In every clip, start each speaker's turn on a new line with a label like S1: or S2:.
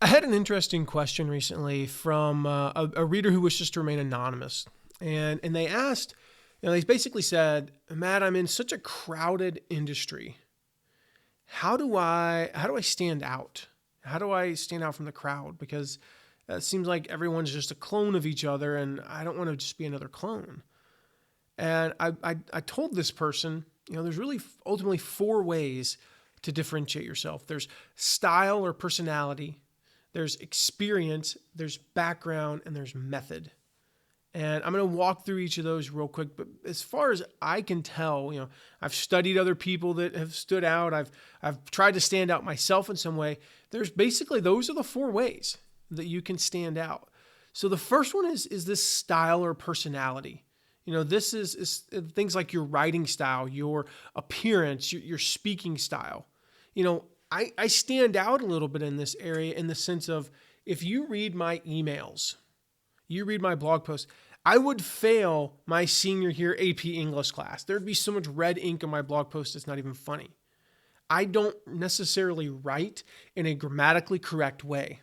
S1: I had an interesting question recently from a reader who wishes to remain anonymous. And they asked, they basically said, Matt, I'm in such a crowded industry. How do I stand out? How do I stand out from the crowd? Because it seems like everyone's just a clone of each other, and I don't want to just be another clone. And I told this person, there's really ultimately four ways to differentiate yourself. There's style or personality, there's experience, there's background, and there's method. And I'm going to walk through each of those real quick. But as far as I can tell, I've studied other people that have stood out. I've tried to stand out myself in some way. Those are the four ways that you can stand out. So the first one is this style or personality. This is things like your writing style, your appearance, your speaking style. I stand out a little bit in this area in the sense of, if you read my emails, you read my blog posts, I would fail my senior year AP English class. There'd be so much red ink in my blog post, it's not even funny. I don't necessarily write in a grammatically correct way.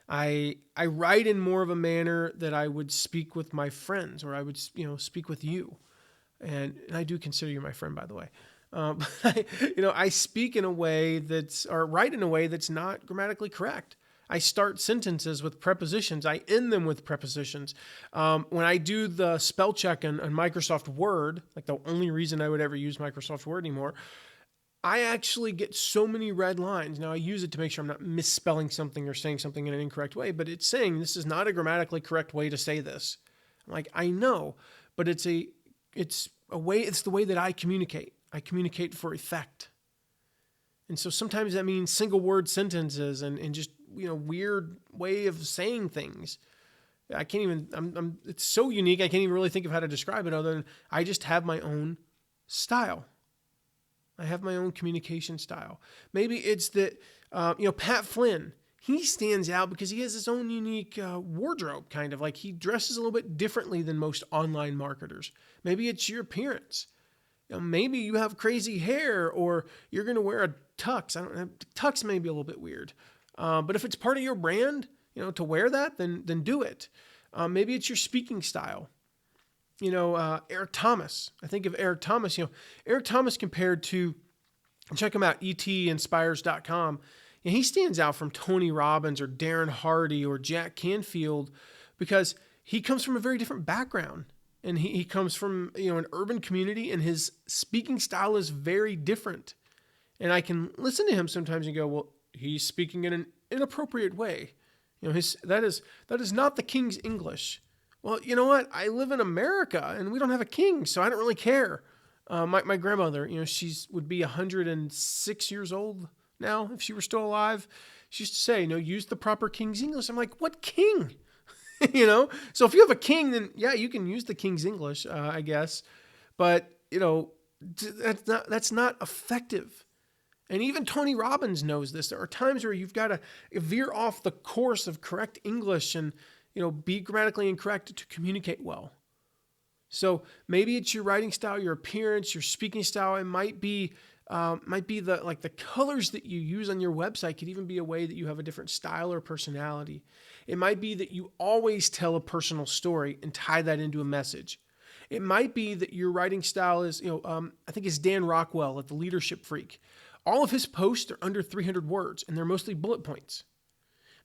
S1: I write in more of a manner that I would speak with my friends, or I would, speak with you. And I do consider you my friend, by the way. I speak in a way write in a way that's not grammatically correct. I start sentences with prepositions. I end them with prepositions. When I do the spell check on Microsoft Word, like the only reason I would ever use Microsoft Word anymore, I actually get so many red lines. Now, I use it to make sure I'm not misspelling something or saying something in an incorrect way, but it's saying this is not a grammatically correct way to say this. I'm like, I know, but it's the way that I communicate. I communicate for effect. And so sometimes that means single word sentences and just, weird way of saying things. I can't even, it's so unique. I can't even really think of how to describe it other than I just have my own style. I have my own communication style. Maybe it's that, Pat Flynn, he stands out because he has his own unique wardrobe, kind of like he dresses a little bit differently than most online marketers. Maybe it's your appearance. Maybe you have crazy hair, or you're going to wear a tux. I don't know. Tux may be a little bit weird. But if it's part of your brand, to wear that, then do it. Maybe it's your speaking style. Eric Thomas. I think of Eric Thomas, Eric Thomas compared to, check him out, etinspires.com. He stands out from Tony Robbins or Darren Hardy or Jack Canfield because he comes from a very different background. And he comes from, an urban community, and his speaking style is very different. And I can listen to him sometimes and go, well, he's speaking in an inappropriate way. That is not the King's English. Well, you know what? I live in America and we don't have a king, so I don't really care. My grandmother, would be 106 years old now if she were still alive. She used to say, use the proper King's English. I'm like, what king? So if you have a king, then yeah, you can use the King's English, I guess. But, that's not effective. And even Tony Robbins knows this. There are times where you've got to veer off the course of correct English and, be grammatically incorrect to communicate well. So maybe it's your writing style, your appearance, your speaking style. It might be the colors that you use on your website could even be a way that you have a different style or personality. It might be that you always tell a personal story and tie that into a message. It might be that your writing style is, I think it's Dan Rockwell at The Leadership Freak. All of his posts are under 300 words, and they're mostly bullet points.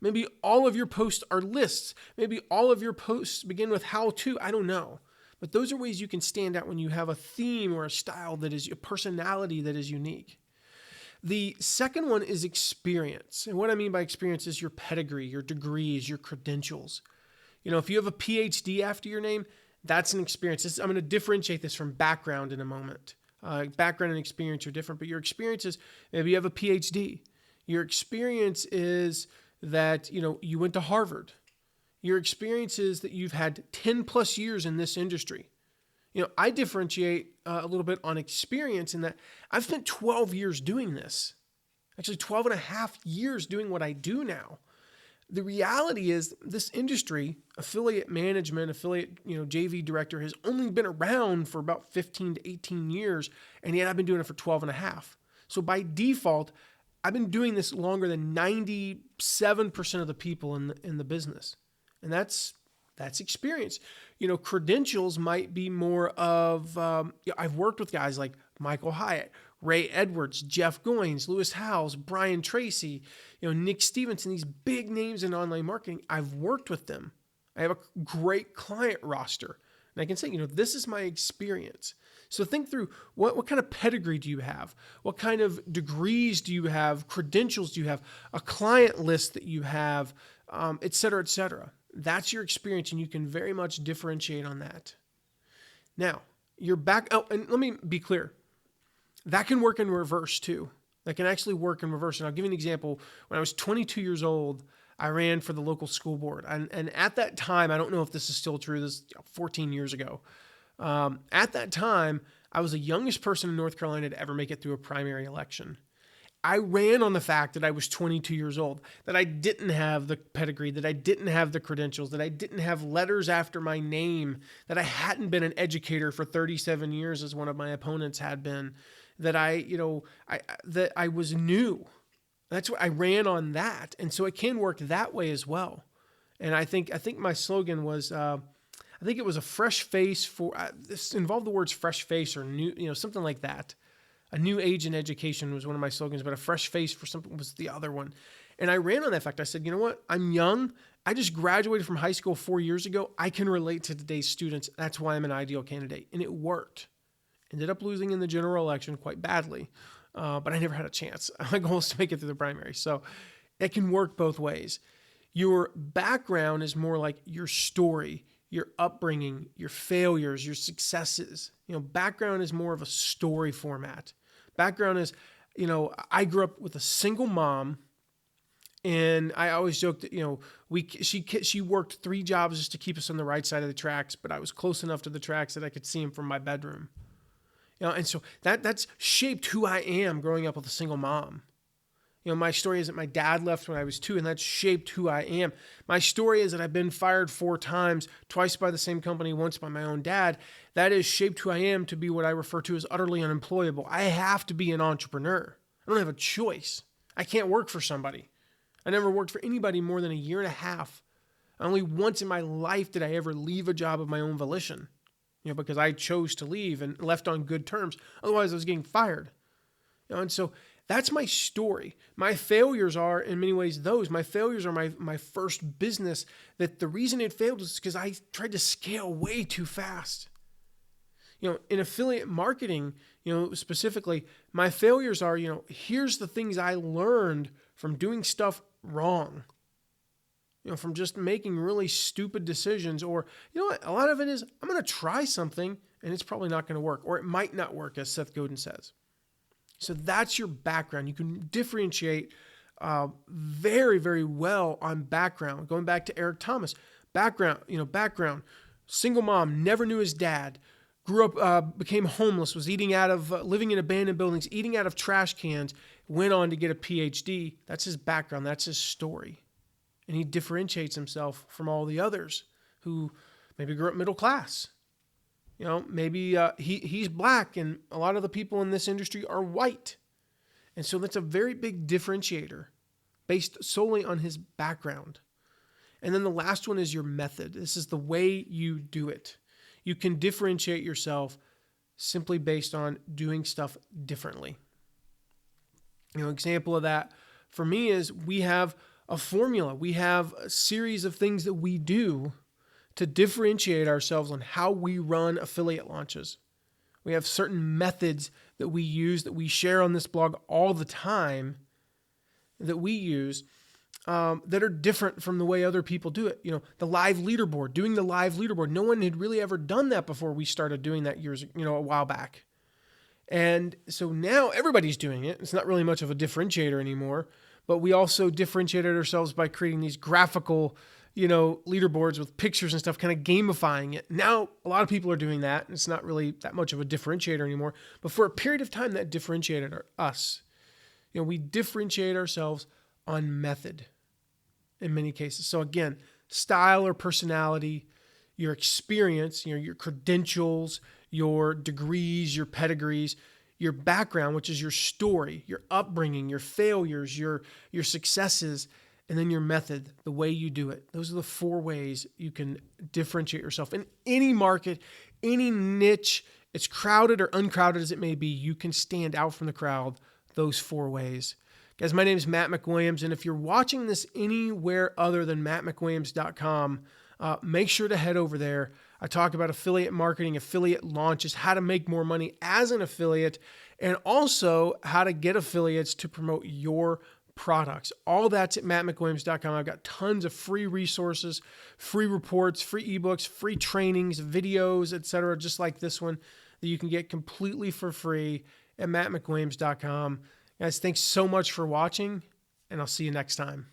S1: Maybe all of your posts are lists. Maybe all of your posts begin with how to. I don't know. But those are ways you can stand out when you have a theme or a style that is a personality that is unique. The second one is experience. And what I mean by experience is your pedigree, your degrees, your credentials. If you have a PhD after your name, that's an experience. I'm going to differentiate this from background in a moment. Background and experience are different, but your experience is maybe you have a PhD. Your experience is that, you went to Harvard. Your experience is that you've had 10 plus years in this industry. I differentiate a little bit on experience in that I've spent 12 years doing this. Actually, 12 and a half years doing what I do now. The reality is this industry, affiliate management, JV director has only been around for about 15 to 18 years, and yet I've been doing it for 12 and a half. So by default, I've been doing this longer than 97% of the people in the business. And that's experience. Credentials might be more of, I've worked with guys like Michael Hyatt, Ray Edwards, Jeff Goins, Lewis Howes, Brian Tracy, Nick Stevenson, these big names in online marketing. I've worked with them. I have a great client roster. And I can say, this is my experience. So think through what kind of pedigree do you have? What kind of degrees do you have? Credentials do you have? A client list that you have, et cetera, et cetera. That's your experience, and you can very much differentiate on that. Now, you're back. Oh, and let me be clear. That can work in reverse too. That can actually work in reverse. And I'll give you an example. When I was 22 years old, I ran for the local school board. And at that time, I don't know if this is still true, this is 14 years ago. At that time, I was the youngest person in North Carolina to ever make it through a primary election. I ran on the fact that I was 22 years old, that I didn't have the pedigree, that I didn't have the credentials, that I didn't have letters after my name, that I hadn't been an educator for 37 years as one of my opponents had been, that that I was new. That's what I ran on that. And so it can work that way as well. And I think my slogan was, I think it was a fresh face for, this involved the words fresh face or new, something like that. A new age in education was one of my slogans, but a fresh face for something was the other one. And I ran on that fact. I said, you know what? I'm young. I just graduated from high school 4 years ago. I can relate to today's students. That's why I'm an ideal candidate. And it worked. Ended up losing in the general election quite badly, but I never had a chance. My goal is to make it through the primary. So it can work both ways. Your background is more like your story, your upbringing, your failures, your successes. Background is more of a story format. Background is, I grew up with a single mom, and I always joked that, she worked 3 jobs just to keep us on the right side of the tracks, but I was close enough to the tracks that I could see them from my bedroom. And so that's shaped who I am growing up with a single mom. My story is that my dad left when I was 2, and that shaped who I am. My story is that I've been fired 4 times, twice by the same company, once by my own dad. That has shaped who I am to be what I refer to as utterly unemployable. I have to be an entrepreneur. I don't have a choice. I can't work for somebody. I never worked for anybody more than 1.5 years. Only once in my life did I ever leave a job of my own volition, because I chose to leave and left on good terms. Otherwise, I was getting fired. And so that's my story. My failures are, in many ways, those. My failures are my first business, that the reason it failed is because I tried to scale way too fast. In affiliate marketing, specifically, my failures are, here's the things I learned from doing stuff wrong. From just making really stupid decisions, or, a lot of it is, I'm going to try something and it's probably not going to work, or it might not work, as Seth Godin says. So that's your background. You can differentiate very, very well on background. Going back to Eric Thomas, background, single mom, never knew his dad, grew up, became homeless, was eating out of, living in abandoned buildings, eating out of trash cans, went on to get a PhD. That's his background. That's his story. And he differentiates himself from all the others who maybe grew up middle class. Maybe he's black, and a lot of the people in this industry are white. And so that's a very big differentiator based solely on his background. And then the last one is your method. This is the way you do it. You can differentiate yourself simply based on doing stuff differently. Example of that for me is we have a formula. We have a series of things that we do to differentiate ourselves on how we run affiliate launches. We have certain methods that we use, that we share on this blog all the time, that we use that are different from the way other people do it. The live leaderboard, doing the live leaderboard. No one had really ever done that before we started doing that a while back. And so now everybody's doing it. It's not really much of a differentiator anymore, but we also differentiated ourselves by creating these graphical leaderboards with pictures and stuff, kind of gamifying it. Now, a lot of people are doing that, and it's not really that much of a differentiator anymore. But for a period of time, that differentiated us. We differentiate ourselves on method in many cases. So again, style or personality, your experience, your credentials, your degrees, your pedigrees, your background, which is your story, your upbringing, your failures, your successes, and then your method, the way you do it. Those are the 4 ways you can differentiate yourself in any market, any niche. It's crowded or uncrowded as it may be, you can stand out from the crowd those 4 ways. Guys, my name is Matt McWilliams, and if you're watching this anywhere other than mattmcwilliams.com, make sure to head over there. I talk about affiliate marketing, affiliate launches, how to make more money as an affiliate, and also how to get affiliates to promote your products. All that's at mattmcwilliams.com. I've got tons of free resources, free reports, free ebooks, free trainings, videos, etc., just like this one that you can get completely for free at mattmcwilliams.com. Guys, thanks so much for watching, and I'll see you next time.